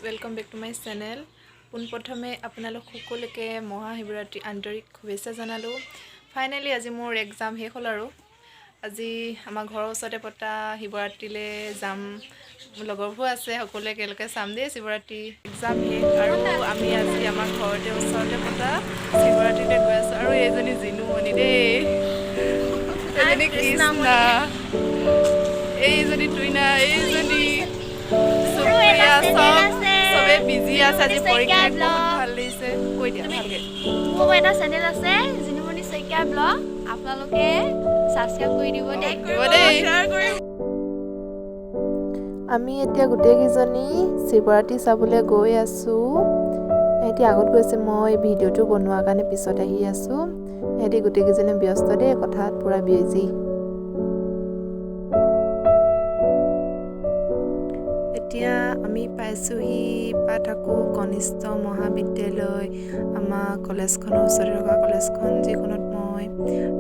Welcome back to my channel. পোনপ্ৰথমে আপোনালোক সকলোকে মহাশিৱৰাত্ৰি আন্তৰিক শুভেচ্ছা জনালোঁ। ফাইনেলি আজি মোৰ এক্সাম শেষ হ'ল আৰু আজি আমাৰ ঘৰৰ ওচৰতে পতা শিৱৰাত্ৰিলৈ যাম। লগৰবোৰ আছে, সকলোৱে একেলগে চাম দেই শিৱৰাত্ৰি। এক্সাম শেষ আৰু আমি আজি আমাৰ ঘৰতে ওচৰতে পতা শিৱৰাত্ৰিলৈ গৈ আছোঁ। আৰু এইজনী জিনুমণি দেই, এইজনী কৃষ্ণা, এইজনী টুইনা, এইজনী সুপ্ৰিয়া, চবে বিজি আছে। আজি পৰীক্ষা বহুত ভাল লাগিছে। কৈ দিয়া ভালকে। মোৰ এটা চেনেল আছে জিনুমণি শইকীয়া ব্লগ, আপোনালোকে সাবস্ক্ৰাইব কৰি দিব দেই। আমি এতিয়া গোটেইকেইজনী শিৱৰাত্ৰি চাবলৈ গৈ আছোঁ। সিহঁতি আগত গৈছে, মই ভিডিঅ'টো বনোৱাৰ কাৰণে পিছত আহি আছোঁ। সিহঁতি গোটেইকেইজনী ব্যস্ত দেই, কথাত পূৰা বিজি। এতিয়া আমি পাইছোঁহি পাঠাকো কনিষ্ঠ মহাবিদ্যালয়, আমাৰ কলেজখনৰ ওচৰতে থকা কলেজখন, যিখনত মই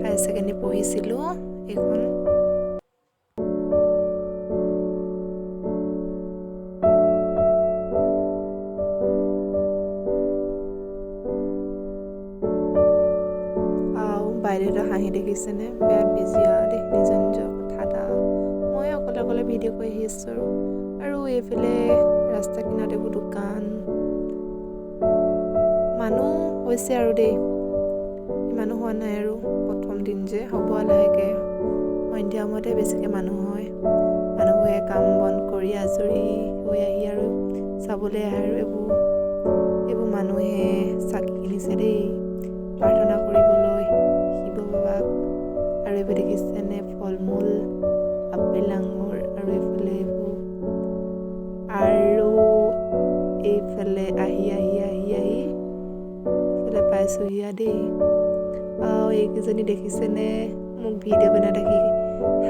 হায়াৰ ছেকেণ্ডেৰী পঢ়িছিলোঁ। এইখন বাইদেউহঁতৰ হাঁহি দেখিছেনে? বেয়া বিজি আৰু দেই, নিজৰ নিজৰ কথা এটা। মই অকলে অকলে ভিডিঅ' কৰি আহি আছোঁ আৰু এইফালে ৰাস্তা কিনাৰত এইবোৰ দোকান, মানুহ হৈছে আৰু দেই, মানুহ হোৱা নাই আৰু প্ৰথম দিন যে, হ'ব লাহেকৈ। সন্ধিয়া সময়তে বেছিকৈ মানুহ হয়। মানুহবোৰে কাম বন কৰি আজৰি হৈ আহি আৰু চাবলৈ আহে। আৰু এইবোৰ মানুহে চাকি কিনিছে দেই, প্ৰাৰ্থনা কৰিবলৈ শিৱ বাবাক। আৰু এইবোৰ দেখিছেনে, ফল মূল, আপেল, আঙুৰ, আৰু এইফালে এইবোৰ, আৰু এইফালে আহি এইফালে পাইছোঁহি দেই। এইকেইজনী দেখিছেনে, মোক ভিডিঅ' বনাই দেখি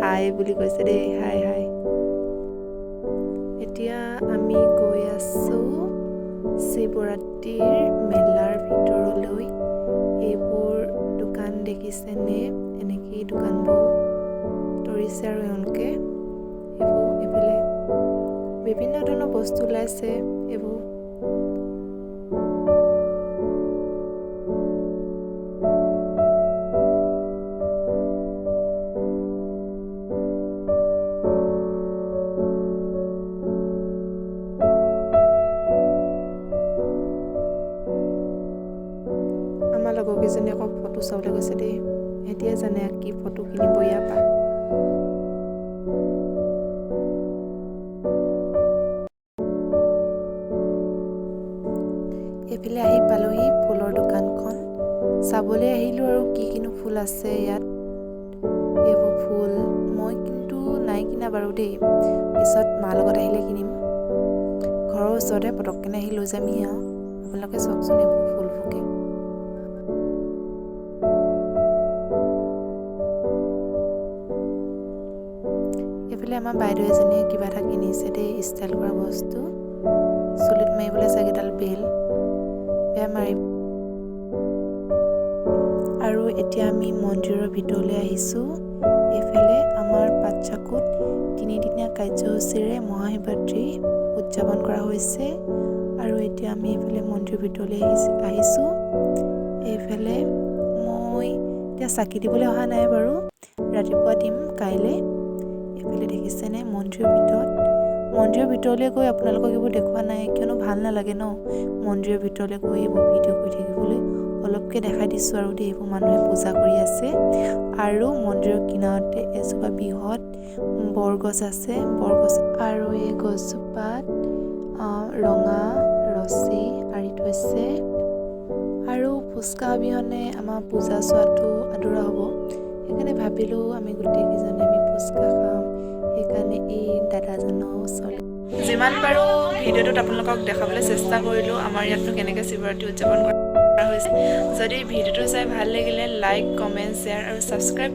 হাই বুলি কৈছে দেই, হাই হাই। এতিয়া আমি গৈ আছোঁ শিৱৰাত্ৰিৰ মেলাৰ ভিতৰলৈ। এইবোৰ দোকান দেখিছেনে, এনেকেই দোকানবোৰ তৰিছে আৰু এওঁলোকে এইফালে বিভিন্ন ধৰণৰ বস্তু ওলাইছে। এইবোৰ আমাৰ লগৰকেইজনী আকৌ ফটো চাবলৈ গৈছে দেই। এতিয়া জানে কি ফটো কিনিব ইয়াৰ পৰা। এইফালে আহি পালোহি ফুলৰ দোকানখন, চাবলৈ আহিলোঁ আৰু কি কিনো ফুল আছে ইয়াত। এইবোৰ ফুল মই কিন্তু নাই কিনা বাৰু দেই, পিছত মাৰ লগত আহিলে কিনিম। ঘৰৰ ওচৰতে পটককৈ আহি লৈ যামহি আৰু। আপোনালোকে চাওকচোন এইবোৰ ফুলবোৰকে। এইফালে আমাৰ বাইদেউ এজনীয়ে কিবা এটা কিনিছে দেই, ষ্টাইল কৰা বস্তু, চুলিত মাৰিবলৈ চাগেডাল বেল, বেয়া মাৰিব। আৰু এতিয়া আমি মন্দিৰৰ ভিতৰলৈ আহিছোঁ। এইফালে আমাৰ পাটচাকুত 3দিনীয়া কাৰ্যসূচীৰে মহাশিৱৰাত্ৰি উদযাপন কৰা হৈছে। আৰু এতিয়া আমি এইফালে মন্দিৰৰ ভিতৰলৈ আহিছোঁ। এইফালে মই এতিয়া চাকি দিবলৈ অহা নাই বাৰু, ৰাতিপুৱা দিম কাইলৈ। এইফালে দেখিছেনে, মন্দিৰৰ ভিতৰলৈ গৈ আপোনালোকক এইবোৰ দেখুওৱা নাই, কিয়নো ভাল নালাগে ন মন্দিৰৰ ভিতৰলৈ গৈ এইবোৰ ভিডিঅ' কৰি থাকিবলৈ। অলপকৈ দেখাই দিছোঁ আৰু দেই, এইবোৰ মানুহে পূজা কৰি আছে। আৰু মন্দিৰৰ কিনাৰতে এজোপা বৃহৎ বৰগছ আছে, বৰগছ, আৰু এই গছজোপাত ৰঙা ৰছী আঁৰি থৈছে। আৰু ফুচকা অবিহনে আমাৰ পূজা চোৱাটো আধৰুৱা হ'ব। সেইকাৰণে ভাবিলোঁ আমি গোটেইকেইজনে আমি ফুচকা খাম। সেইকাৰণে এই দাদাজনৰ ওচৰলৈ যিমান পাৰোঁ ভিডিঅ'টোত আপোনালোকক দেখাবলৈ চেষ্টা কৰিলোঁ, আমাৰ ইয়াতনো কেনেকৈ শিৱৰাত্ৰি উদযাপন কৰা হৈছে। যদি ভিডিঅ'টো চাই ভাল লাগিলে লাইক, কমেণ্ট, শ্বেয়াৰ আৰু ছাবস্ক্ৰাইব